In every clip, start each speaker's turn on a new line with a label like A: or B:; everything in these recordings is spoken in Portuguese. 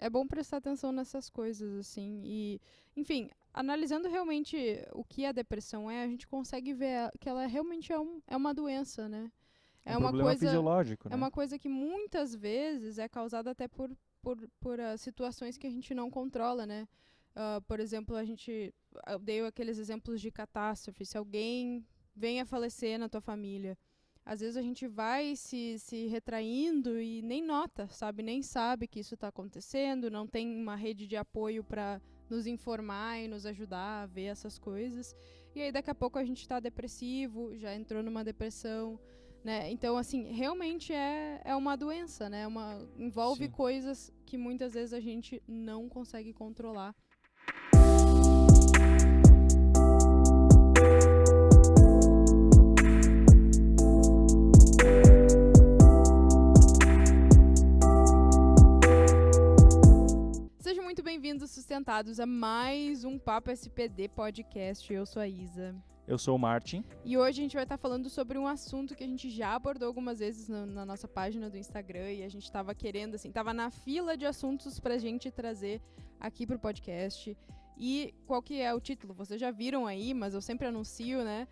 A: É bom prestar atenção nessas coisas, assim. E, enfim, analisando realmente o que a depressão é, a gente consegue ver que ela realmente é uma doença, né?
B: É um
A: É uma
B: problema
A: coisa,
B: fisiológico,
A: é
B: né?
A: uma coisa que muitas vezes é causada até por situações que a gente não controla, né? Por exemplo, eu dei aqueles exemplos de catástrofe. Se alguém vem a falecer na tua família, às vezes a gente vai se retraindo e nem nota, sabe? Nem sabe que isso está acontecendo, não tem uma rede de apoio para nos informar e nos ajudar a ver essas coisas. E aí daqui a pouco a gente está depressivo, já entrou numa depressão, né? Então, assim, realmente é uma doença, né? Envolve
B: Sim.
A: coisas que muitas vezes a gente não consegue controlar. Sejam muito bem-vindos, sustentados, a mais um Papo SPD Podcast. Eu sou a Isa.
B: Eu sou o Martin.
A: E hoje a gente vai estar falando sobre um assunto que a gente já abordou algumas vezes na nossa página do Instagram e a gente estava querendo, assim, estava na fila de assuntos pra gente trazer aqui pro podcast. E qual que é o título? Vocês já viram aí, mas eu sempre anuncio, né?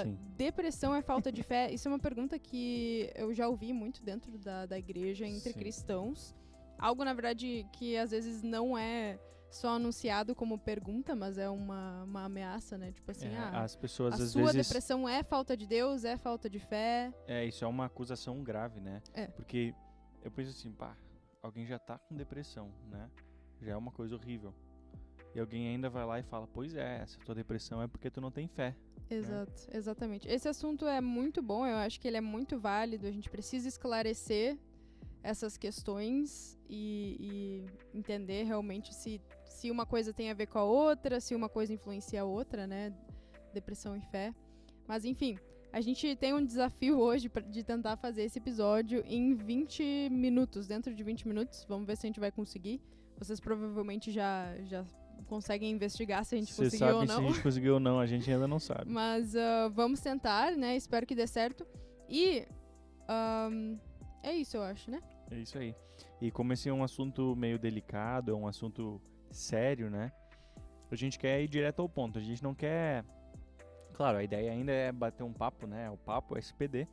B: Sim.
A: Depressão é falta de fé? Isso é uma pergunta que eu já ouvi muito dentro da igreja, entre
B: Sim.
A: cristãos. Algo, na verdade, que às vezes não é só anunciado como pergunta, mas é uma ameaça, né? Tipo assim,
B: As pessoas
A: a
B: às
A: sua
B: vezes...
A: depressão é falta de Deus, é falta de fé.
B: Isso é uma acusação grave, né?
A: É.
B: Porque eu penso assim, pá, alguém já tá com depressão, né? Já é uma coisa horrível. E alguém ainda vai lá e fala, pois é, essa tua depressão é porque tu não tem fé.
A: Exato, exatamente. Esse assunto é muito bom, eu acho que ele é muito válido, a gente precisa esclarecer essas questões e entender realmente se uma coisa tem a ver com a outra, se uma coisa influencia a outra, né? Depressão e fé. Mas enfim, a gente tem um desafio hoje de tentar fazer esse episódio em 20 minutos, dentro de 20 minutos. Vamos ver se a gente vai conseguir. Vocês provavelmente já conseguem investigar se a gente
B: Vocês
A: conseguiu ou
B: sabem se
A: não.
B: a gente conseguiu ou não, a gente ainda não sabe.
A: Mas vamos tentar, né? Espero que dê certo. E é isso, eu acho, né?
B: É isso aí. E como esse é um assunto meio delicado, é um assunto sério, né? A gente quer ir direto ao ponto. A gente não quer... Claro, a ideia ainda é bater um papo, né? O papo, SPD.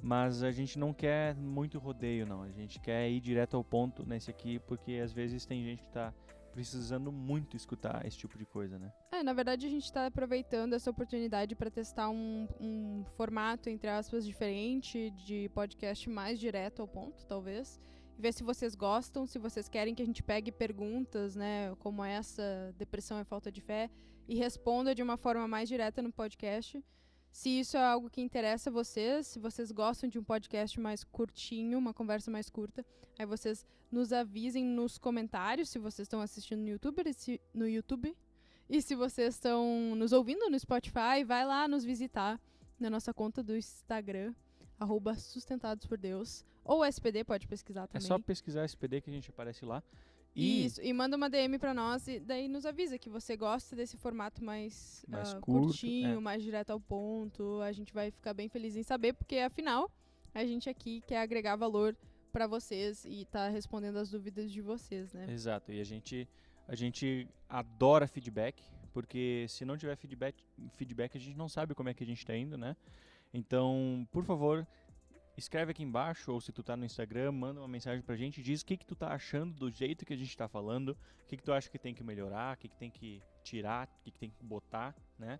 B: Mas a gente não quer muito rodeio, não. A gente quer ir direto ao ponto nesse aqui, porque às vezes tem gente que tá precisando muito escutar esse tipo de coisa, né?
A: Na verdade a gente está aproveitando essa oportunidade para testar um formato, entre aspas, diferente, de podcast mais direto ao ponto, talvez. E ver se vocês gostam, se vocês querem que a gente pegue perguntas, né, como essa, depressão é falta de fé, e responda de uma forma mais direta no podcast. Se isso é algo que interessa a vocês, se vocês gostam de um podcast mais curtinho, uma conversa mais curta, aí vocês nos avisem nos comentários, se vocês estão assistindo no YouTube. E se vocês estão nos ouvindo no Spotify, vai lá nos visitar na nossa conta do Instagram, @sustentadospordeus. Ou SPD, pode pesquisar também.
B: É só pesquisar SPD que a gente aparece lá.
A: Isso, e manda uma DM pra nós e daí nos avisa que você gosta desse formato mais
B: curto,
A: curtinho, mais direto ao ponto. A gente vai ficar bem feliz em saber, porque afinal, a gente aqui quer agregar valor pra vocês e tá respondendo as dúvidas de vocês, né?
B: Exato, e a gente adora feedback, porque se não tiver feedback a gente não sabe como é que a gente tá indo, né? Então, por favor, escreve aqui embaixo, ou se tu tá no Instagram, manda uma mensagem pra gente, diz o que tu tá achando do jeito que a gente tá falando, o que tu acha que tem que melhorar, o que tem que tirar, o que tem que botar, né?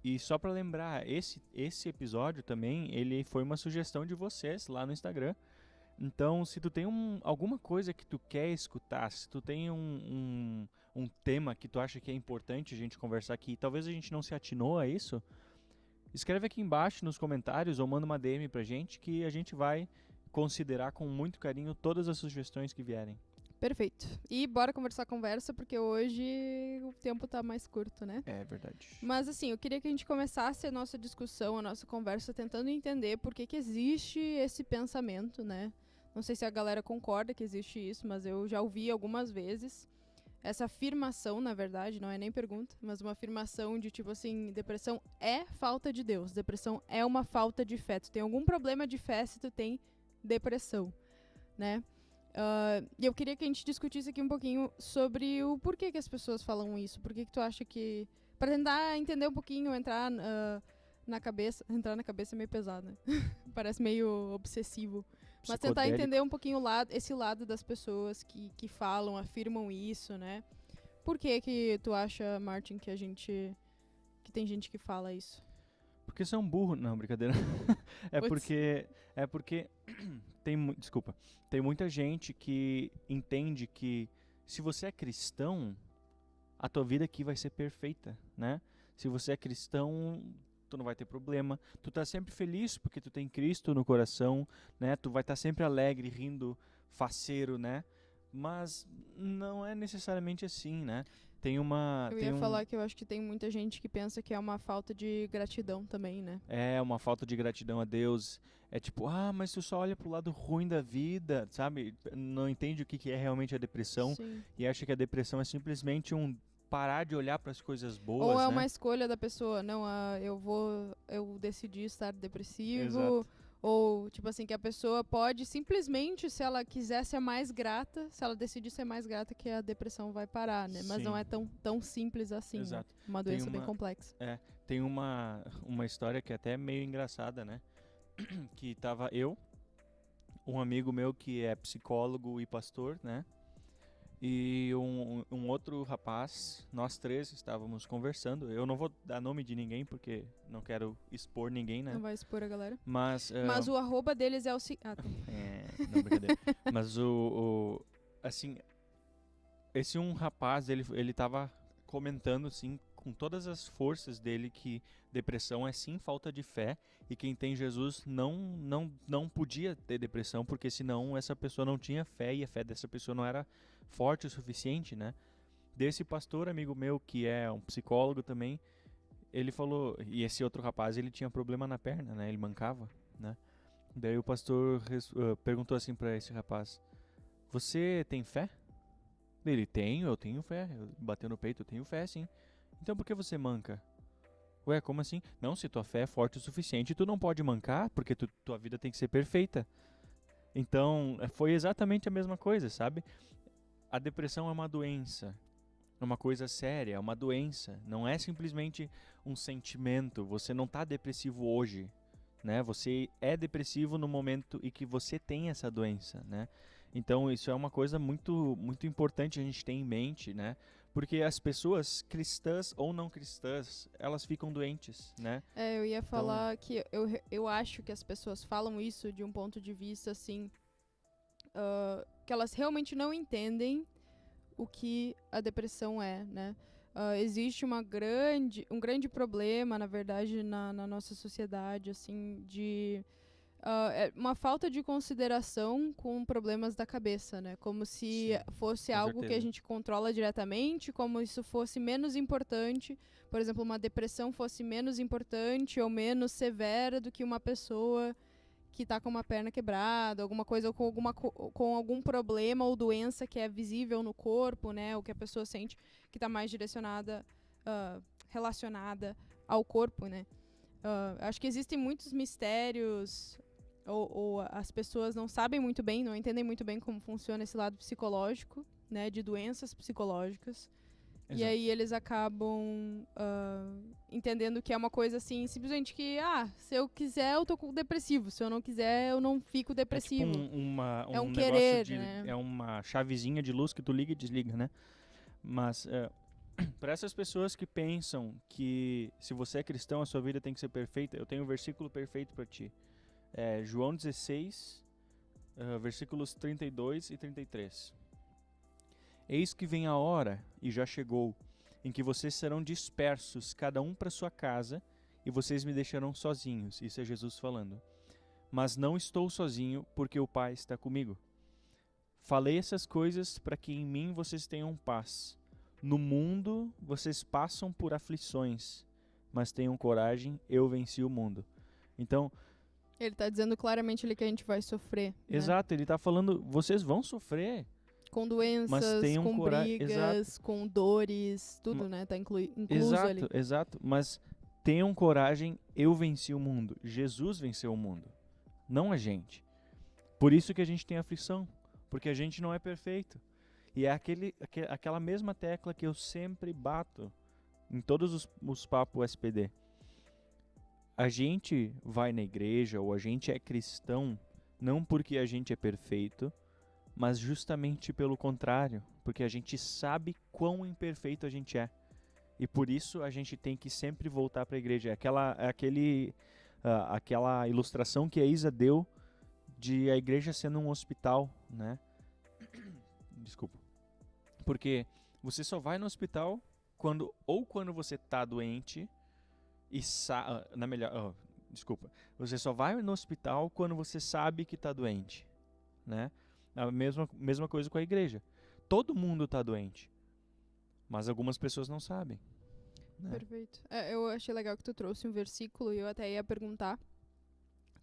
B: E só pra lembrar, esse episódio também, ele foi uma sugestão de vocês lá no Instagram. Então, se tu tem alguma coisa que tu quer escutar, se tu tem um tema que tu acha que é importante a gente conversar aqui, talvez a gente não se atinou a isso, escreve aqui embaixo nos comentários ou manda uma DM pra gente que a gente vai considerar com muito carinho todas as sugestões que vierem.
A: Perfeito. E bora conversar a conversa, porque hoje o tempo tá mais curto, né?
B: É verdade.
A: Mas assim, eu queria que a gente começasse a nossa discussão, a nossa conversa, tentando entender por que existe esse pensamento, né? Não sei se a galera concorda que existe isso, mas eu já ouvi algumas vezes essa afirmação, na verdade, não é nem pergunta, mas uma afirmação de tipo assim, depressão é falta de Deus, depressão é uma falta de fé. Tu tem algum problema de fé se tu tem depressão, né? E eu queria que a gente discutisse aqui um pouquinho sobre o porquê que as pessoas falam isso. Por que tu acha que... Pra tentar entender um pouquinho, entrar na cabeça... Entrar na cabeça é meio pesado, né? Parece meio obsessivo. Mas tentar entender um pouquinho esse lado das pessoas que falam, afirmam isso, né? Por que tu acha, Martin, que tem gente que fala isso?
B: Porque você é um burro. Não, brincadeira. É porque tem muita gente que entende que se você é cristão, a tua vida aqui vai ser perfeita, né? Se você é cristão, tu não vai ter problema. Tu tá sempre feliz porque tu tem Cristo no coração, né? Tu vai estar sempre alegre, rindo, faceiro, né? Mas não é necessariamente assim, né?
A: Eu ia falar que eu acho que tem muita gente que pensa que é uma falta de gratidão também, né?
B: É uma falta de gratidão a Deus. É tipo, mas tu só olha pro lado ruim da vida, sabe? Não entende o que é realmente a depressão.
A: Sim.
B: E acha que a depressão é simplesmente parar de olhar para as coisas boas,
A: Ou é
B: né?
A: uma escolha da pessoa, não, eu decidi estar depressivo.
B: Exato.
A: Ou, tipo assim, que a pessoa pode simplesmente, se ela quiser ser mais grata, se ela decidir ser mais grata, que a depressão vai parar, né? Mas
B: Sim.
A: não é tão simples assim,
B: Exato.
A: né? Uma doença bem complexa.
B: Tem uma história que é até meio engraçada, né? Que tava eu, um amigo meu que é psicólogo e pastor, né? E um outro rapaz, nós três estávamos conversando. Eu não vou dar nome de ninguém porque não quero expor ninguém, né?
A: Não vai expor a galera.
B: Mas
A: o arroba deles é o...
B: não, brincadeira. Mas assim, esse um rapaz, ele tava comentando, assim, com todas as forças dele que depressão é sim falta de fé e quem tem Jesus não podia ter depressão porque senão essa pessoa não tinha fé e a fé dessa pessoa não era forte o suficiente, né? Desse pastor amigo meu que é um psicólogo também, ele falou, e esse outro rapaz ele tinha problema na perna, né? Ele mancava, né? Daí o pastor perguntou assim pra esse rapaz: você tem fé? Ele: eu tenho fé. Bateu no peito: eu tenho fé, sim. Então por que você manca? Ué, como assim? Não, se tua fé é forte o suficiente, tu não pode mancar, porque tua vida tem que ser perfeita. Então, foi exatamente a mesma coisa, sabe? A depressão é uma doença, é uma coisa séria, é uma doença. Não é simplesmente um sentimento. Você não tá depressivo hoje, né? Você é depressivo no momento em que você tem essa doença, né? Então, isso é uma coisa muito, muito importante a gente ter em mente, né? Porque as pessoas, cristãs ou não cristãs, elas ficam doentes, né?
A: Eu ia falar que eu acho que as pessoas falam isso de um ponto de vista, assim, que elas realmente não entendem o que a depressão é, né? Existe um grande problema, na verdade, na nossa sociedade, assim, de... uma falta de consideração com problemas da cabeça, né? Como se fosse algo que a gente controla diretamente, como isso fosse menos importante. Por exemplo, uma depressão fosse menos importante ou menos severa do que uma pessoa que está com uma perna quebrada, alguma coisa, ou com algum problema ou doença que é visível no corpo, né? O que a pessoa sente que está mais relacionada ao corpo, né? Acho que existem muitos mistérios... Ou as pessoas não sabem muito bem, não entendem muito bem como funciona esse lado psicológico, né, de doenças psicológicas. Exato. E aí eles acabam entendendo que é uma coisa assim, simplesmente que, se eu quiser eu tô depressivo, se eu não quiser eu não fico depressivo.
B: É tipo
A: é um querer,
B: né? É uma chavezinha de luz que tu liga e desliga, né? Mas para essas pessoas que pensam que se você é cristão a sua vida tem que ser perfeita, eu tenho um versículo perfeito para ti. João 16, versículos 32 e 33. Eis que vem a hora, e já chegou, em que vocês serão dispersos, cada um para sua casa, e vocês me deixarão sozinhos. Isso é Jesus falando. Mas não estou sozinho, porque o Pai está comigo. Falei essas coisas para que em mim vocês tenham paz. No mundo vocês passam por aflições, mas tenham coragem, eu venci o mundo. Então...
A: ele está dizendo claramente ali que a gente vai sofrer.
B: Exato, né? Ele está falando, vocês vão sofrer.
A: Com doenças, com brigas, com dores, tudo, né? Tá incluso ali.
B: Exato, mas tenham coragem, eu venci o mundo. Jesus venceu o mundo, não a gente. Por isso que a gente tem aflição. porque a gente não é perfeito. E é aquela mesma tecla que eu sempre bato em todos os papos SPD. A gente vai na igreja ou a gente é cristão não porque a gente é perfeito, mas justamente pelo contrário, porque a gente sabe quão imperfeito a gente é. E por isso a gente tem que sempre voltar para a igreja. Aquela ilustração que a Isa deu de a igreja sendo um hospital, né? Desculpa. Porque você só vai no hospital quando você está doente e você só vai no hospital quando você sabe que está doente, né? A mesma coisa com a igreja. Todo mundo está doente, mas algumas pessoas não sabem. Né?
A: Perfeito. Eu achei legal que tu trouxe um versículo e eu até ia perguntar.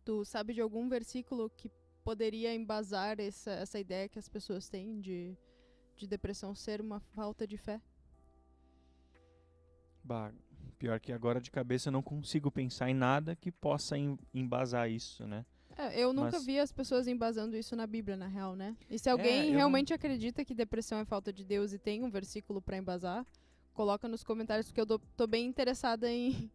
A: Tu sabe de algum versículo que poderia embasar essa ideia que as pessoas têm de depressão ser uma falta de fé?
B: Pior que agora de cabeça eu não consigo pensar em nada que possa embasar isso, né?
A: Eu nunca vi as pessoas embasando isso na Bíblia, na real, né? E se alguém
B: eu
A: realmente acredita que depressão é falta de Deus e tem um versículo pra embasar, coloca nos comentários, porque eu tô bem interessada em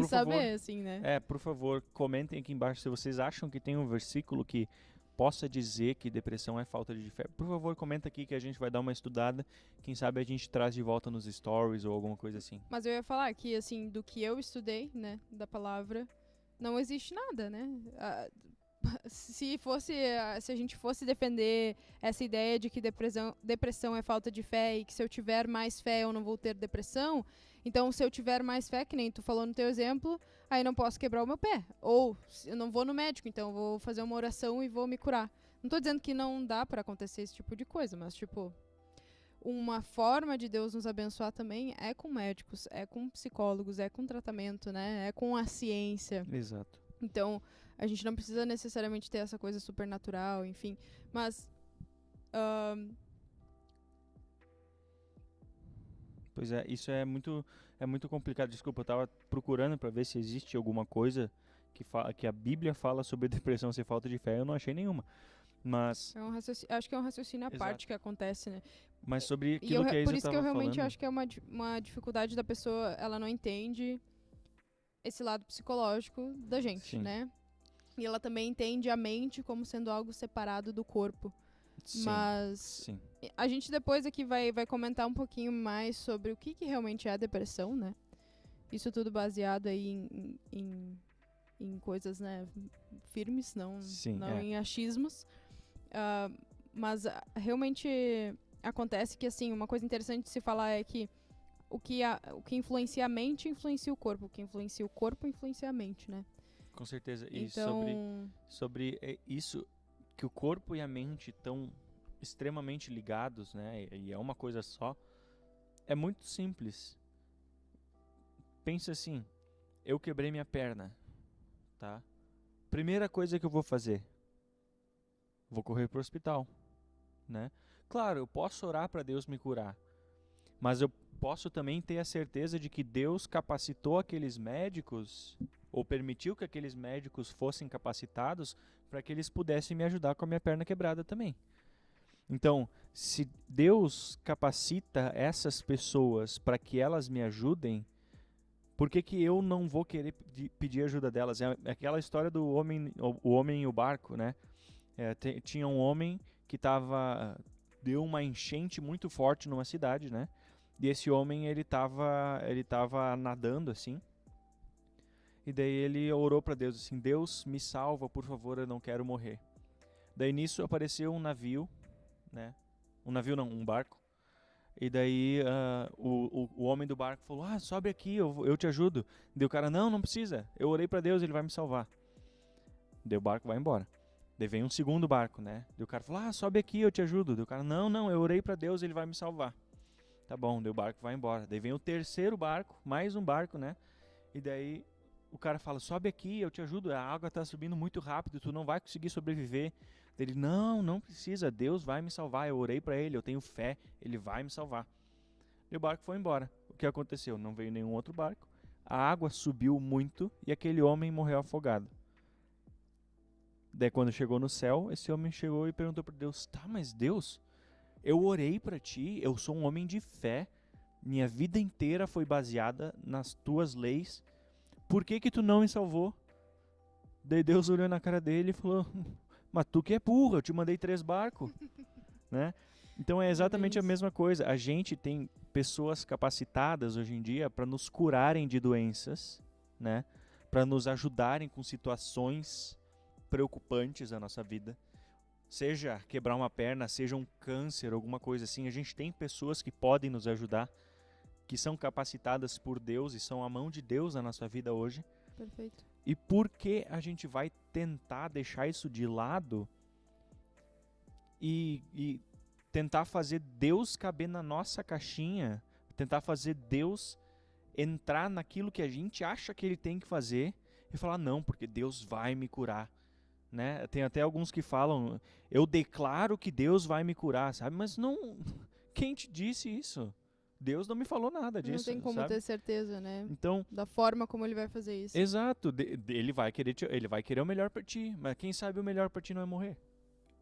A: saber,
B: favor,
A: assim, né?
B: Por favor, comentem aqui embaixo se vocês acham que tem um versículo que possa dizer que depressão é falta de fé. Por favor, comenta aqui que a gente vai dar uma estudada. Quem sabe a gente traz de volta nos stories ou alguma coisa assim.
A: Mas eu ia falar que, assim, do que eu estudei, né, da palavra, não existe nada, né? Se a gente fosse defender essa ideia de que depressão é falta de fé e que se eu tiver mais fé eu não vou ter depressão, então se eu tiver mais fé, que nem tu falou no teu exemplo, aí não posso quebrar o meu pé. Ou eu não vou no médico, então eu vou fazer uma oração e vou me curar. Não tô dizendo que não dá pra acontecer esse tipo de coisa, mas tipo, uma forma de Deus nos abençoar também é com médicos, é com psicólogos, é com tratamento, né? É com a ciência.
B: Exato.
A: Então, a gente não precisa necessariamente ter essa coisa supernatural, enfim. Mas.
B: Pois é, isso é muito complicado. Desculpa, eu tava procurando para ver se existe alguma coisa que a Bíblia fala sobre depressão ser falta de fé. Eu não achei nenhuma. Mas
A: acho que é um raciocínio à parte que acontece, né?
B: Mas sobre aquilo que a Isa
A: por isso que eu realmente
B: falando,
A: acho que é uma dificuldade da pessoa, ela não entende esse lado psicológico da gente, né? E ela também entende a mente como sendo algo separado do corpo. Mas a gente depois aqui vai comentar um pouquinho mais sobre o que realmente é a depressão, né? Isso tudo baseado aí em coisas, né, firmes, não em achismos. Mas realmente acontece que, assim, uma coisa interessante de se falar é que o que influencia a mente influencia o corpo. O que influencia o corpo influencia a mente, né?
B: Com certeza. E
A: então,
B: sobre isso, que o corpo e a mente estão extremamente ligados, né? E é uma coisa só. É muito simples. Pensa assim, eu quebrei minha perna, tá? Primeira coisa que eu vou fazer, vou correr pro hospital, né? Claro, eu posso orar para Deus me curar, mas eu posso também ter a certeza de que Deus capacitou aqueles médicos ou permitiu que aqueles médicos fossem capacitados para que eles pudessem me ajudar com a minha perna quebrada também. Então, se Deus capacita essas pessoas para que elas me ajudem, por que eu não vou querer pedir ajuda delas? É aquela história do o homem e o barco, né? Tinha um homem que deu uma enchente muito forte numa cidade, né? E esse homem, ele tava nadando, assim. E daí ele orou para Deus, assim, Deus, me salva, por favor, eu não quero morrer. Daí nisso apareceu um navio, né? Um barco. E daí o homem do barco falou, sobe aqui, eu te ajudo. Daí o cara, não precisa, eu orei para Deus, ele vai me salvar. Daí o barco vai embora. Daí vem um segundo barco, né? Daí o cara falou, sobe aqui, eu te ajudo. Daí o cara, não, eu orei para Deus, ele vai me salvar. Tá bom, daí o barco vai embora. Daí vem o terceiro barco, mais um barco, né? E daí o cara fala, sobe aqui, eu te ajudo, a água tá subindo muito rápido, tu não vai conseguir sobreviver. Daí ele, não precisa, Deus vai me salvar, eu orei para ele, eu tenho fé, ele vai me salvar. E o barco foi embora. O que aconteceu? Não veio nenhum outro barco, a água subiu muito e aquele homem morreu afogado. Daí quando chegou no céu, esse homem chegou e perguntou para Deus, tá, mas Deus, eu orei para ti, eu sou um homem de fé, minha vida inteira foi baseada nas tuas leis, por que que tu não me salvou? Daí Deus olhou na cara dele e falou, mas tu que é burro, eu te mandei 3 barcos, né? Então é exatamente a mesma coisa, a gente tem pessoas capacitadas hoje em dia para nos curarem de doenças, né? Para nos ajudarem com situações preocupantes na nossa vida, seja quebrar uma perna, seja um câncer, alguma coisa assim, a gente tem pessoas que podem nos ajudar, que são capacitadas por Deus e são a mão de Deus na nossa vida hoje.
A: Perfeito.
B: E por que a gente vai tentar deixar isso de lado e tentar fazer Deus caber na nossa caixinha, tentar fazer Deus entrar naquilo que a gente acha que ele tem que fazer e falar, não, porque Deus vai me curar, né? Tem até alguns que falam, eu declaro que Deus vai me curar, sabe? Mas não, quem te disse isso? Deus não me falou nada disso,
A: Não tem como
B: sabe?
A: ter certeza, né?
B: Então,
A: Da forma como ele vai fazer isso.
B: exato, ele vai querer o melhor pra ti, mas quem sabe o melhor pra ti não é morrer.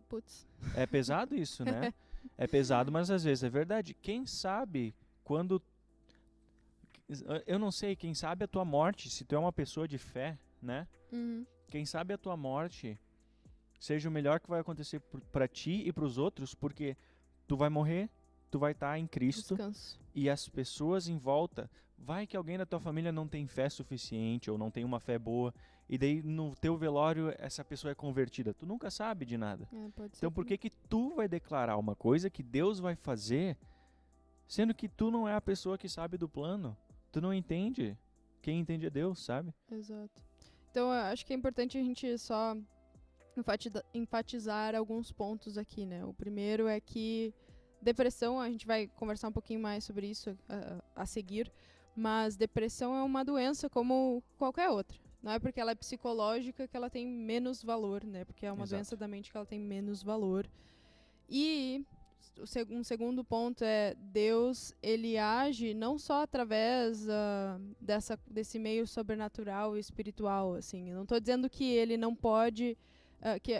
A: Putz.
B: É pesado isso, né? É pesado, mas às vezes é verdade. Quem sabe quando... Eu não sei, quem sabe a tua morte, se tu é uma pessoa de fé, né?
A: Uhum.
B: Quem sabe a tua morte seja o melhor que vai acontecer pra ti e pros outros, porque tu vai morrer, tu vai estar em Cristo,
A: Descanso.
B: e as pessoas em volta, vai que alguém da tua família não tem fé suficiente ou não tem uma fé boa, e daí no teu velório essa pessoa é convertida. Tu nunca sabe de nada.
A: Pode ser.
B: Então por que que tu vai declarar uma coisa que Deus vai fazer, sendo que tu não é a pessoa que sabe do plano? Tu não entende. Quem entende é Deus, sabe?
A: Exato. Então, eu acho que é importante a gente só enfatizar alguns pontos aqui, né? O primeiro é que depressão, a gente vai conversar um pouquinho mais sobre isso a seguir, mas depressão é uma doença como qualquer outra. Não é porque ela é psicológica que ela tem menos valor, né? Porque é uma
B: Exato.
A: doença da mente que ela tem menos valor. E um segundo ponto é Deus, ele age não só através desse meio sobrenatural e espiritual, assim. Eu não estou dizendo que ele não pode,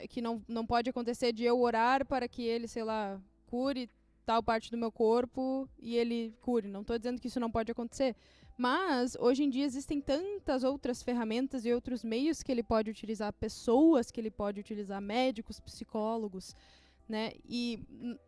A: que não pode acontecer de eu orar para que ele, sei lá, cure tal parte do meu corpo e ele cure. Não estou dizendo que isso não pode acontecer. Mas, hoje em dia, existem tantas outras ferramentas e outros meios que ele pode utilizar, pessoas que ele pode utilizar, médicos, psicólogos, né? E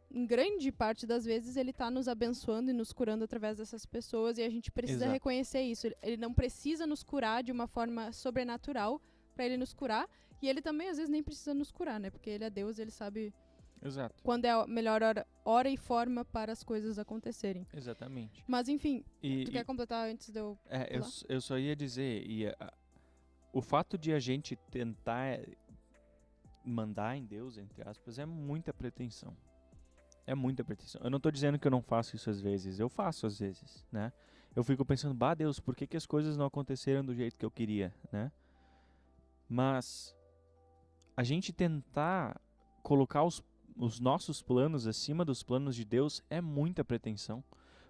A: em grande parte das vezes ele está nos abençoando e nos curando através dessas pessoas e a gente precisa
B: Exato.
A: reconhecer isso. Ele não precisa nos curar de uma forma sobrenatural para ele nos curar e ele também às vezes nem precisa nos curar, né? Porque ele é Deus, ele sabe
B: Exato.
A: quando é a melhor hora e forma para as coisas acontecerem.
B: Exatamente.
A: Mas enfim,
B: E,
A: tu quer completar antes de eu
B: eu só ia dizer, o fato de a gente tentar mandar em Deus, entre aspas, é muita pretensão. É muita pretensão. Eu não tô dizendo que eu não faço isso às vezes. Eu faço às vezes, né? Eu fico pensando, bah, Deus, por que as coisas não aconteceram do jeito que eu queria, né? Mas a gente tentar colocar os nossos planos acima dos planos de Deus é muita pretensão.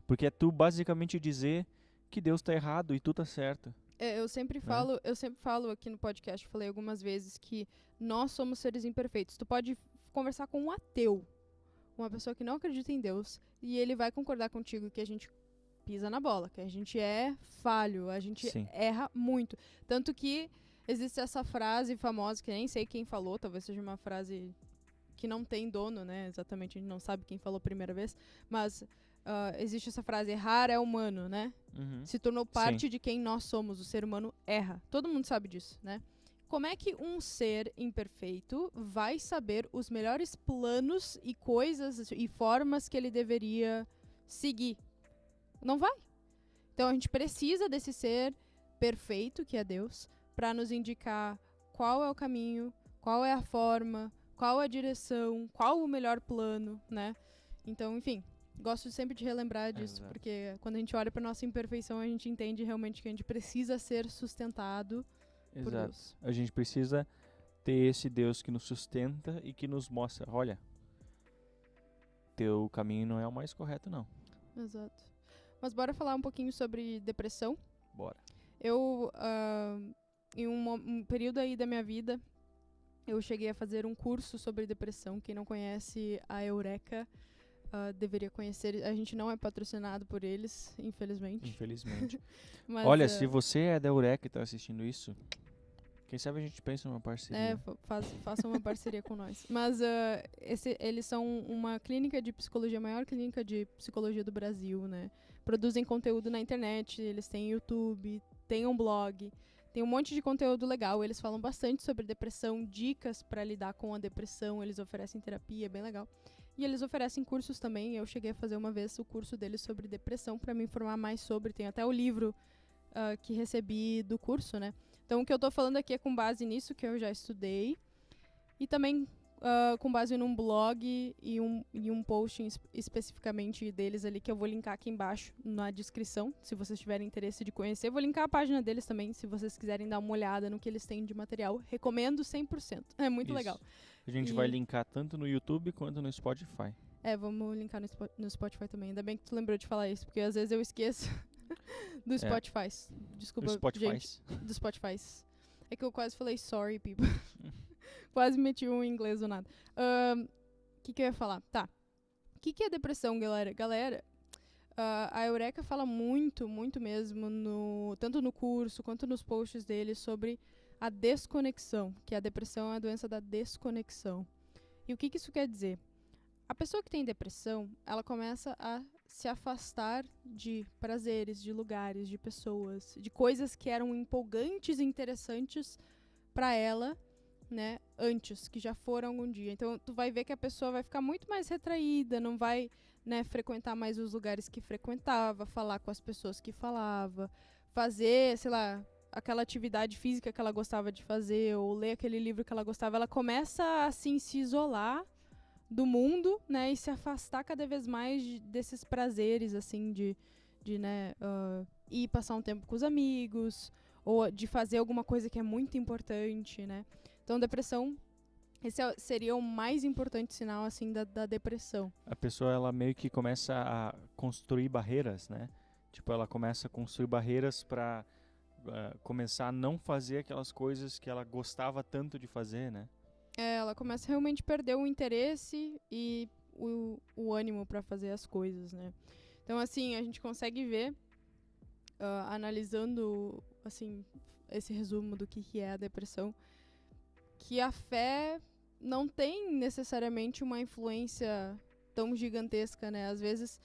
B: Porque é tu basicamente dizer que Deus tá errado e tu tá certo.
A: eu sempre falo aqui no podcast, falei algumas vezes que nós somos seres imperfeitos. Tu pode conversar com um ateu, uma pessoa que não acredita em Deus, e ele vai concordar contigo que a gente pisa na bola, que a gente é falho, a gente
B: Sim.
A: erra muito. Tanto que existe essa frase famosa, que nem sei quem falou, talvez seja uma frase que não tem dono, né? Exatamente, a gente não sabe quem falou a primeira vez, mas existe essa frase, errar é humano, né?
B: Uhum.
A: Se tornou parte de quem nós somos, o ser humano erra. Todo mundo sabe disso, né? Como é que um ser imperfeito vai saber os melhores planos e coisas e formas que ele deveria seguir? Não vai. Então a gente precisa desse ser perfeito, que é Deus, para nos indicar qual é o caminho, qual é a forma, qual é a direção, qual o melhor plano, né? Então, enfim, gosto sempre de relembrar disso, porque quando a gente olha para nossa imperfeição, a gente entende realmente que a gente precisa ser sustentado por Deus.
B: A gente precisa ter esse Deus que nos sustenta e que nos mostra, olha, teu caminho não é o mais correto, não.
A: Exato. Mas bora falar um pouquinho sobre depressão.
B: Bora.
A: Eu, em um período aí da minha vida, Eu cheguei a fazer um curso sobre depressão. Quem não conhece a Eureka deveria conhecer. A gente não é patrocinado por eles, infelizmente.
B: Infelizmente.
A: Mas,
B: Olha, se você é da Eureka e tá assistindo isso, quem sabe a gente pensa numa parceria.
A: façam uma parceria com nós. Mas eles são uma clínica de psicologia, a maior clínica de psicologia do Brasil, né? Produzem conteúdo na internet, eles têm YouTube, têm um blog, tem um monte de conteúdo legal. Eles falam bastante sobre depressão, dicas para lidar com a depressão, eles oferecem terapia, é bem legal. E eles oferecem cursos também. Eu cheguei a fazer uma vez o curso deles sobre depressão para me informar mais sobre. Tem até o livro que recebi do curso, né? Então, o que eu tô falando aqui é com base nisso que eu já estudei. E também com base num blog e um post especificamente deles ali, que eu vou linkar aqui embaixo na descrição, se vocês tiverem interesse de conhecer. Vou linkar a página deles também, se vocês quiserem dar uma olhada no que eles têm de material. Recomendo 100%. É muito legal.
B: A gente vai linkar tanto no YouTube quanto no Spotify.
A: Vamos linkar no Spotify também. Ainda bem que tu lembrou de falar isso, porque às vezes eu esqueço do Spotify. Desculpa, gente. Do Spotify. É que eu quase falei sorry, people. Quase meti um inglês do nada. Que eu ia falar? Tá. O que é depressão, galera? Galera, a Eureka fala muito, muito mesmo, tanto no curso quanto nos posts dele, sobre a desconexão, que a depressão é a doença da desconexão. E o que isso quer dizer? A pessoa que tem depressão, ela começa a se afastar de prazeres, de lugares, de pessoas, de coisas que eram empolgantes e interessantes para ela, né, antes, que já foram algum dia. Então, tu vai ver que a pessoa vai ficar muito mais retraída, não vai, né, frequentar mais os lugares que frequentava, falar com as pessoas que falava, fazer, sei lá, aquela atividade física que ela gostava de fazer, ou ler aquele livro que ela gostava. Ela começa, assim, se isolar do mundo, né, e se afastar cada vez mais desses prazeres, assim, de né, ir passar um tempo com os amigos, ou de fazer alguma coisa que é muito importante, né. Então, depressão, esse seria o mais importante sinal, assim, da depressão.
B: A pessoa, ela meio que começa a construir barreiras, né? Tipo, ela começa a construir barreiras para começar a não fazer aquelas coisas que ela gostava tanto de fazer, né?
A: Ela começa a realmente perder o interesse e o ânimo para fazer as coisas, né? Então, assim, a gente consegue ver, analisando, assim, esse resumo do que é a depressão, que a fé não tem necessariamente uma influência tão gigantesca, né? Às vezes,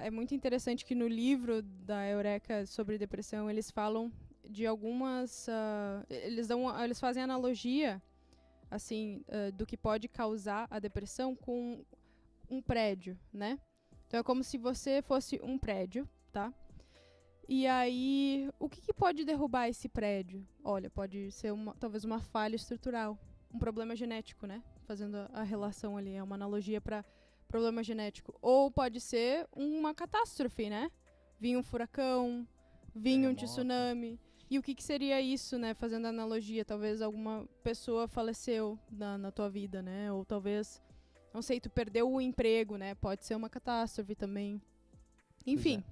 A: é muito interessante que no livro da Eureka sobre depressão, eles falam de algumas... eles fazem analogia, assim, do que pode causar a depressão com um prédio, né? Então, é como se você fosse um prédio, tá? E aí, o que pode derrubar esse prédio? Olha, pode ser talvez uma falha estrutural, um problema genético, né? Fazendo a relação ali, é uma analogia para problema genético. Ou pode ser uma catástrofe, né? Vinha um furacão, vinha um tsunami. E o que seria isso, né? Fazendo a analogia, talvez alguma pessoa faleceu na tua vida, né? Ou talvez, não sei, tu perdeu o emprego, né? Pode ser uma catástrofe também. Enfim.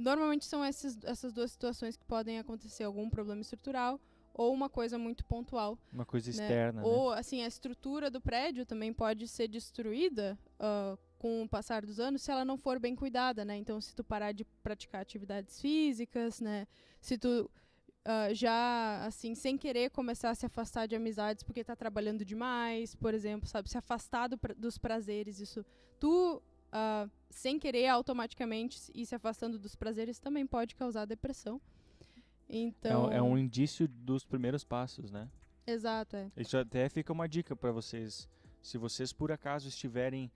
A: Normalmente são essas duas situações que podem acontecer, algum problema estrutural ou uma coisa muito pontual.
B: Uma coisa externa,
A: Ou, assim, a estrutura do prédio também pode ser destruída com o passar dos anos se ela não for bem cuidada, né? Então, se tu parar de praticar atividades físicas, né? Se tu já, assim, sem querer começar a se afastar de amizades porque tá trabalhando demais, por exemplo, sabe? Se afastar dos prazeres, isso... Tu... sem querer, automaticamente ir se afastando dos prazeres também pode causar depressão. Então...
B: É um indício dos primeiros passos, né?
A: Exato,
B: Isso até fica uma dica para vocês. Se vocês, por acaso, estiverem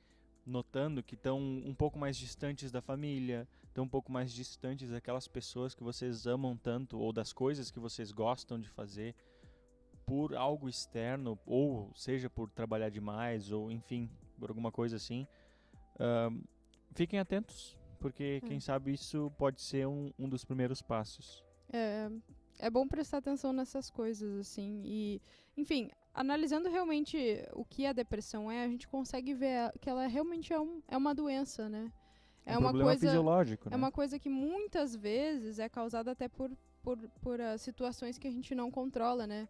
B: notando que estão um pouco mais distantes da família, estão um pouco mais distantes daquelas pessoas que vocês amam tanto, ou das coisas que vocês gostam de fazer, por algo externo, ou seja, por trabalhar demais, ou enfim, por alguma coisa assim, fiquem atentos, porque quem sabe isso pode ser um dos primeiros passos.
A: É bom prestar atenção nessas coisas, assim, e, enfim, analisando realmente o que a depressão a gente consegue ver que ela realmente é uma doença, né?
B: É uma problema fisiológico, né?
A: É uma coisa que muitas vezes é causada até por situações que a gente não controla, né?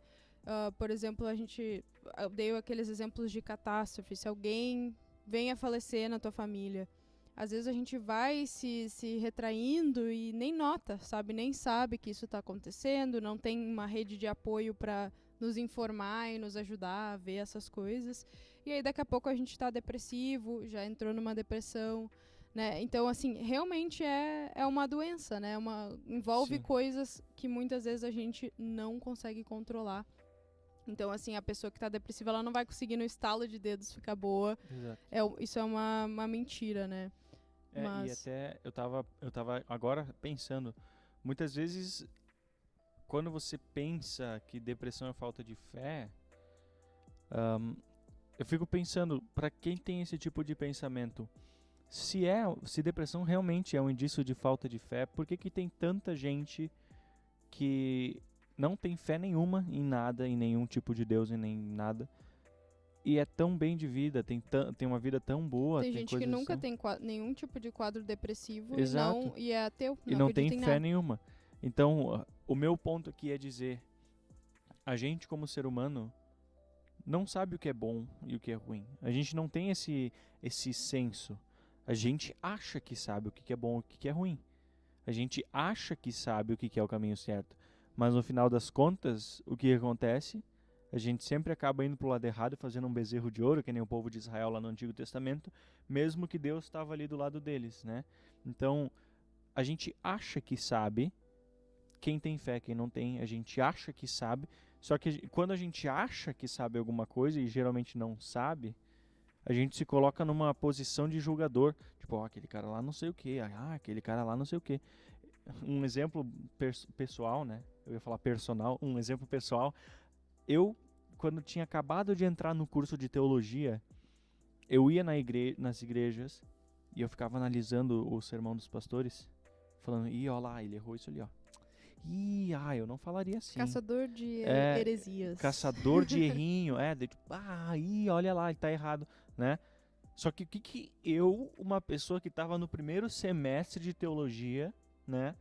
A: Por exemplo, eu dei aqueles exemplos de catástrofe. Se alguém vem a falecer na tua família, às vezes a gente vai se retraindo e nem nota, sabe? Nem sabe que isso está acontecendo, não tem uma rede de apoio para nos informar e nos ajudar a ver essas coisas. E aí daqui a pouco a gente está depressivo, já entrou numa depressão, né? Então, assim, realmente é uma doença, né? Envolve
B: Sim.
A: coisas que muitas vezes a gente não consegue controlar. Então, assim, a pessoa que está depressiva, ela não vai conseguir no estalo de dedos ficar boa.
B: Exato.
A: Isso é uma mentira, né?
B: E
A: Mas,
B: até eu tava agora pensando, muitas vezes quando você pensa que depressão é falta de fé, eu fico pensando, para quem tem esse tipo de pensamento, se depressão realmente é um indício de falta de fé, por que tem tanta gente que não tem fé nenhuma em nada, em nenhum tipo de Deus, em nem nada, e é tão bem de vida, tem uma vida tão boa,
A: tem
B: tem
A: gente que
B: coisas
A: nunca
B: tão...
A: tem nenhum tipo de quadro depressivo
B: Exato.
A: e é ateu,
B: E
A: não
B: não tem
A: acredita em
B: fé
A: nada.
B: nenhuma. Então, o meu ponto aqui é dizer, a gente como ser humano não sabe o que é bom e o que é ruim. A gente não tem esse senso. A gente acha que sabe o que é bom e o que é ruim. A gente acha que sabe o que é o caminho certo. Mas no final das contas, o que acontece? A gente sempre acaba indo pro lado errado, fazendo um bezerro de ouro, que nem o povo de Israel lá no Antigo Testamento, mesmo que Deus estava ali do lado deles, né? Então, a gente acha que sabe, quem tem fé, quem não tem, a gente acha que sabe, só que quando a gente acha que sabe alguma coisa e geralmente não sabe, a gente se coloca numa posição de julgador, tipo, aquele cara lá não sei o que, aquele cara lá não sei o que. Um exemplo pessoal, né? Eu ia falar personal, um exemplo pessoal. Eu, quando tinha acabado de entrar no curso de teologia, eu ia nas igrejas e eu ficava analisando o sermão dos pastores, falando, ó lá, ele errou isso ali, ó. Eu não falaria assim.
A: Caçador de
B: É,
A: heresias.
B: caçador de errinho, olha lá, ele tá errado, né? Só que o que eu, uma pessoa que estava no primeiro semestre de teologia, né,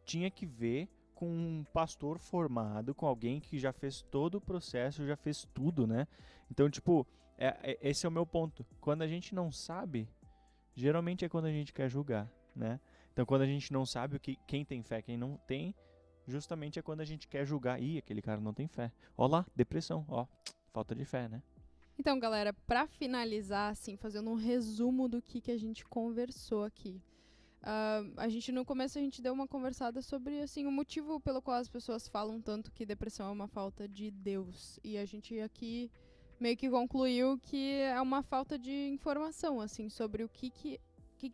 B: tinha que ver com um pastor formado, com alguém que já fez todo o processo, já fez tudo, né? Então, tipo, esse é o meu ponto. Quando a gente não sabe, geralmente é quando a gente quer julgar, né? Então, quando a gente não sabe quem tem fé, quem não tem, justamente é quando a gente quer julgar. Aquele cara não tem fé. Ó lá, depressão, falta de fé, né?
A: Então, galera, pra finalizar, assim, fazendo um resumo do que a gente conversou aqui. A gente, no começo, a gente deu uma conversada sobre, assim, o motivo pelo qual as pessoas falam tanto que depressão é uma falta de Deus. E a gente aqui meio que concluiu que é uma falta de informação, assim, sobre o que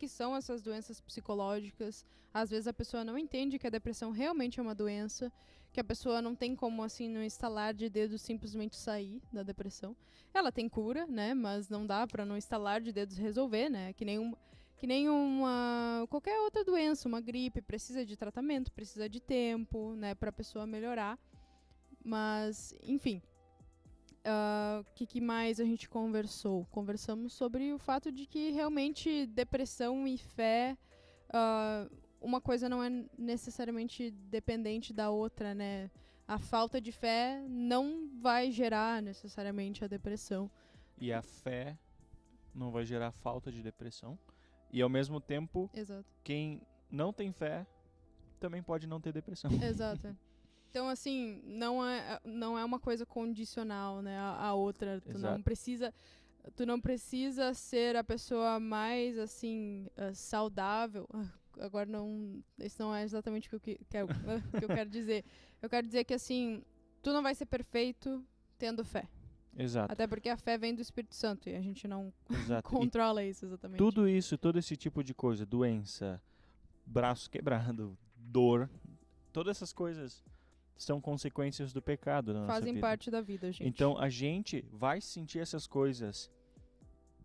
A: são essas doenças psicológicas. Às vezes a pessoa não entende que a depressão realmente é uma doença, que a pessoa não tem como, assim, no estalar de dedos simplesmente sair da depressão. Ela tem cura, né, mas não dá pra no estalar de dedos resolver, né, que nem uma qualquer outra doença, uma gripe, precisa de tratamento, precisa de tempo, né, pra pessoa melhorar. Mas, enfim, o que mais a gente conversou? Conversamos sobre o fato de que realmente depressão e fé, uma coisa não é necessariamente dependente da outra, né? A falta de fé não vai gerar necessariamente a depressão.
B: E a fé não vai gerar falta de depressão. E ao mesmo tempo,
A: Exato.
B: quem não tem fé também pode não ter depressão.
A: Exato. Então, assim, não é uma coisa condicional, né, a outra. Tu não precisa ser a pessoa mais, assim, saudável. Agora isso não é exatamente o que eu quero dizer. Eu quero dizer que, assim, tu não vai ser perfeito tendo fé.
B: Exato.
A: Até porque a fé vem do Espírito Santo e a gente não
B: Exato.
A: controla isso exatamente.
B: Tudo isso, todo esse tipo de coisa, doença, braço quebrado, dor, todas essas coisas são consequências do pecado na nossa vida.
A: Fazem parte da vida, gente.
B: Então a gente vai sentir essas coisas.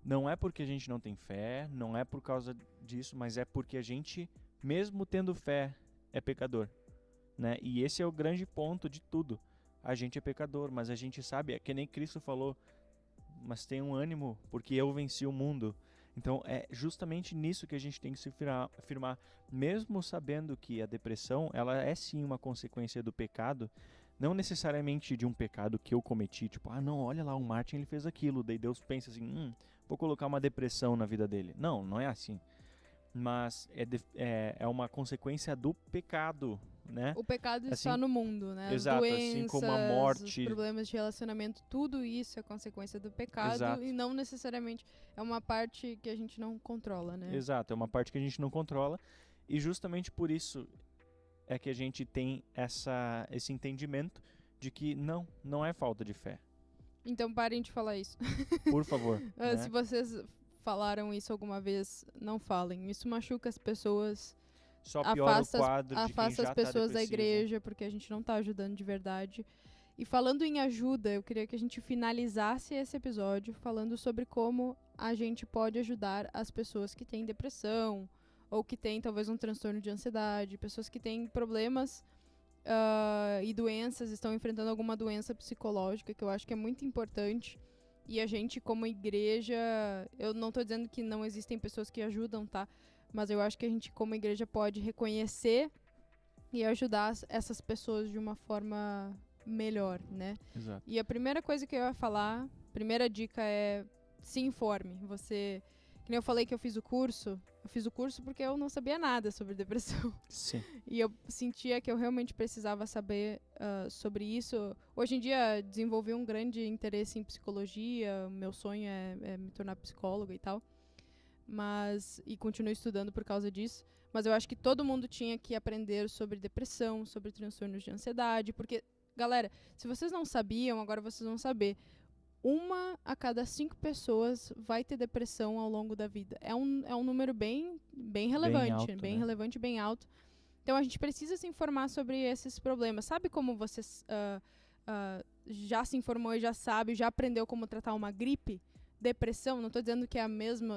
B: Não é porque a gente não tem fé, não é por causa disso, mas é porque a gente, mesmo tendo fé, é pecador, né? E esse é o grande ponto de tudo. A gente é pecador, mas a gente sabe, é que nem Cristo falou, mas tem um ânimo, porque eu venci o mundo. Então é justamente nisso que a gente tem que se firmar, mesmo sabendo que a depressão, ela é sim uma consequência do pecado, Não necessariamente de um pecado que eu cometi, tipo, não, olha lá, o Martin ele fez aquilo, daí Deus pensa assim, vou colocar uma depressão na vida dele. Não é assim. Mas é uma consequência do pecado, né?
A: O pecado
B: Assim,
A: está no mundo, né? As
B: exato,
A: doenças,
B: assim como a morte.
A: os problemas de relacionamento, tudo isso é consequência do pecado
B: Exato.
A: e não necessariamente é uma parte que a gente não controla, né?
B: Exato, é uma parte que a gente não controla e justamente por isso é que a gente tem esse entendimento de que não é falta de fé.
A: Então parem de falar isso.
B: Por favor. Né?
A: Se vocês falaram isso alguma vez, não falem. Isso machuca as pessoas.
B: Só piora o quadro de quem
A: Afasta
B: já
A: as pessoas
B: tá
A: da
B: depressivo.
A: igreja, porque a gente não tá ajudando de verdade. E falando em ajuda, eu queria que a gente finalizasse esse episódio falando sobre como a gente pode ajudar as pessoas que têm depressão, ou que têm talvez um transtorno de ansiedade, pessoas que têm problemas e doenças, estão enfrentando alguma doença psicológica, que eu acho que é muito importante. E a gente, como igreja, eu não tô dizendo que não existem pessoas que ajudam, tá? Mas eu acho que a gente, como igreja, pode reconhecer e ajudar essas pessoas de uma forma melhor, né?
B: Exato.
A: E a primeira coisa que eu ia falar, primeira dica é se informe. Que nem eu falei que eu fiz o curso porque eu não sabia nada sobre depressão.
B: Sim.
A: E eu sentia que eu realmente precisava saber sobre isso. Hoje em dia, desenvolvi um grande interesse em psicologia. Meu sonho é me tornar psicóloga e tal. E continuo estudando por causa disso. Mas eu acho que todo mundo tinha que aprender sobre depressão, sobre transtornos de ansiedade. Porque, galera, se vocês não sabiam, agora vocês vão saber. 1 a cada 5 pessoas vai ter depressão ao longo da vida. É um número bem relevante,
B: bem alto,
A: relevante e bem alto. Então a gente precisa se informar sobre esses problemas. Sabe como você já se informou e já sabe, já aprendeu como tratar uma gripe? Depressão, não estou dizendo que é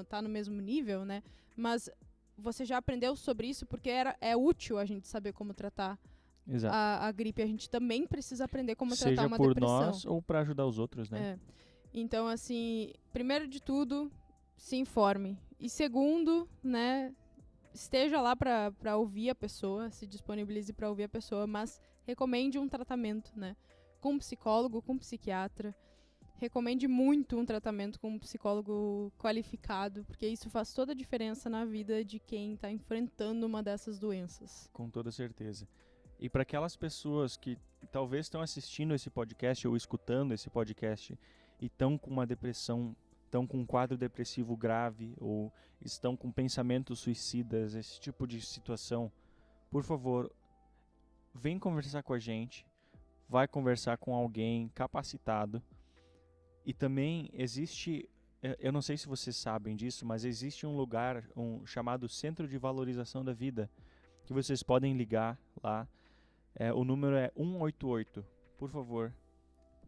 A: tá no mesmo nível, né? Mas você já aprendeu sobre isso porque é útil a gente saber como tratar a gripe. A gente também precisa aprender como tratar uma depressão.
B: Seja por nós ou para ajudar os outros, né?
A: Então, assim, primeiro de tudo, se informe. E segundo, né, esteja lá para ouvir a pessoa, se disponibilize para ouvir a pessoa, mas recomende um tratamento, né? Com um psicólogo, com um psiquiatra. Recomende muito um tratamento com um psicólogo qualificado, porque isso faz toda a diferença na vida de quem está enfrentando uma dessas doenças.
B: Com toda certeza. E para aquelas pessoas que talvez estão assistindo esse podcast ou escutando esse podcast e estão com uma depressão, estão com um quadro depressivo grave ou estão com pensamentos suicidas, esse tipo de situação, por favor, vem conversar com a gente, vai conversar com alguém capacitado. E também existe, eu não sei se vocês sabem disso, mas existe um lugar chamado Centro de Valorização da Vida, que vocês podem ligar lá. O número é 188. Por favor,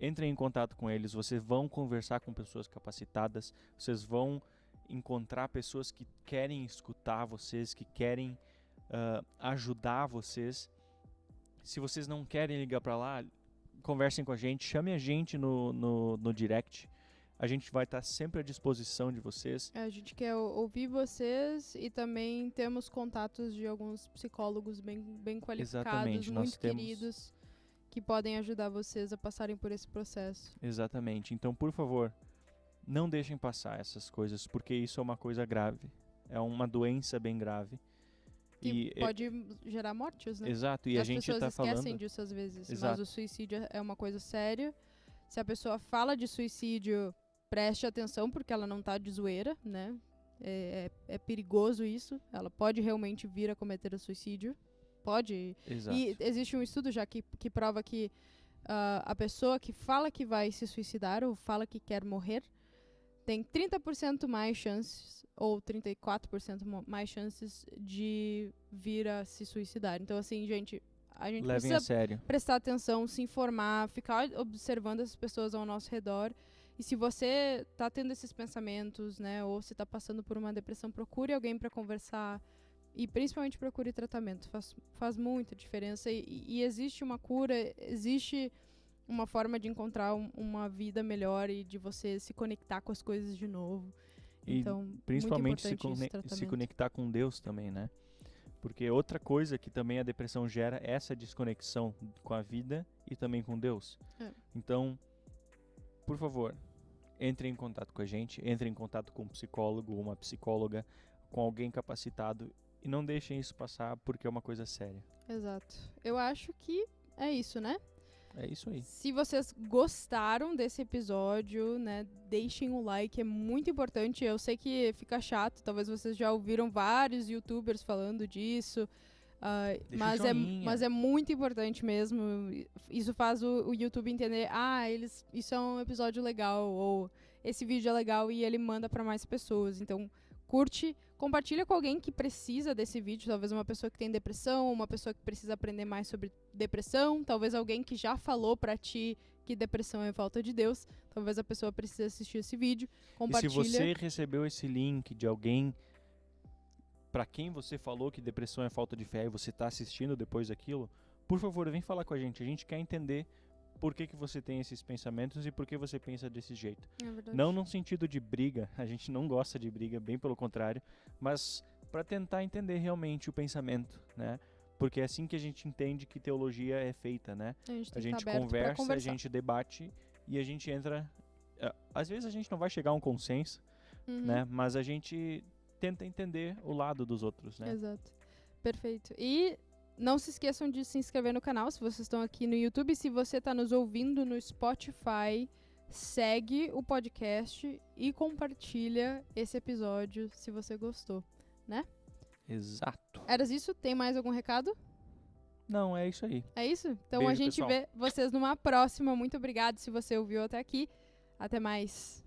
B: entrem em contato com eles. Vocês vão conversar com pessoas capacitadas. Vocês vão encontrar pessoas que querem escutar vocês, que querem ajudar vocês. Se vocês não querem ligar para lá, conversem com a gente. Chame a gente no direct. A gente vai estar sempre à disposição de vocês.
A: A gente quer ouvir vocês e também temos contatos de alguns psicólogos bem qualificados,
B: Exatamente,
A: muito queridos, que podem ajudar vocês a passarem por esse processo.
B: Exatamente. Então, por favor, não deixem passar essas coisas, porque isso é uma coisa grave. É uma doença bem grave.
A: Que pode gerar mortes, né?
B: Exato, e a gente está falando...
A: As pessoas esquecem disso às vezes,
B: Exato.
A: Mas o suicídio é uma coisa séria. Se a pessoa fala de suicídio, preste atenção, porque ela não tá de zoeira, né? É perigoso isso. Ela pode realmente vir a cometer o suicídio. Pode.
B: Exato.
A: E existe um estudo já que prova que a pessoa que fala que vai se suicidar ou fala que quer morrer tem 30% mais chances ou 34% mais chances de vir a se suicidar. Então, assim, a gente
B: Levem
A: precisa
B: a sério.
A: prestar atenção, se informar, ficar observando as pessoas ao nosso redor. E se você tá tendo esses pensamentos, né, ou se tá passando por uma depressão, procure alguém para conversar e principalmente procure tratamento. Faz muita diferença e existe uma cura, existe uma forma de encontrar uma vida melhor e de você se conectar com as coisas de novo.
B: E
A: então,
B: principalmente
A: muito
B: se conectar com Deus também, né? Porque outra coisa que também a depressão gera é essa desconexão com a vida e também com Deus. Então, por favor, entre em contato com a gente, entre em contato com um psicólogo, uma psicóloga, com alguém capacitado e não deixem isso passar porque é uma coisa séria.
A: Exato. Eu acho que é isso, né?
B: É isso aí.
A: Se vocês gostaram desse episódio, né, deixem um like, é muito importante. Eu sei que fica chato, talvez vocês já ouviram vários youtubers falando disso, mas é muito importante mesmo. Isso faz o YouTube entender, isso é um episódio legal, ou esse vídeo é legal e ele manda para mais pessoas. Então, curte, compartilha com alguém que precisa desse vídeo, talvez uma pessoa que tem depressão, uma pessoa que precisa aprender mais sobre depressão, talvez alguém que já falou pra ti que depressão é falta de Deus, talvez a pessoa precise assistir esse vídeo, compartilha.
B: E se você recebeu esse link de alguém pra quem você falou que depressão é falta de fé e você tá assistindo depois daquilo, por favor, vem falar com a gente quer entender por que você tem esses pensamentos e por que você pensa desse jeito.
A: É verdade.
B: Não num sentido de briga, a gente não gosta de briga, bem pelo contrário, mas para tentar entender realmente o pensamento, né? Porque é assim que a gente entende que teologia é feita, né?
A: A gente
B: conversa, a gente debate e a gente entra... Às vezes a gente não vai chegar a um consenso, né? Mas a gente tenta entender o lado dos outros, né?
A: Exato. Perfeito. E não se esqueçam de se inscrever no canal se vocês estão aqui no YouTube. Se você está nos ouvindo no Spotify, segue o podcast e compartilha esse episódio se você gostou, né?
B: Exato.
A: Era isso? Tem mais algum recado?
B: Não, é isso aí.
A: É isso? Então
B: Beijo,
A: a gente
B: pessoal.
A: vê vocês numa próxima. Muito obrigado se você ouviu até aqui. Até mais.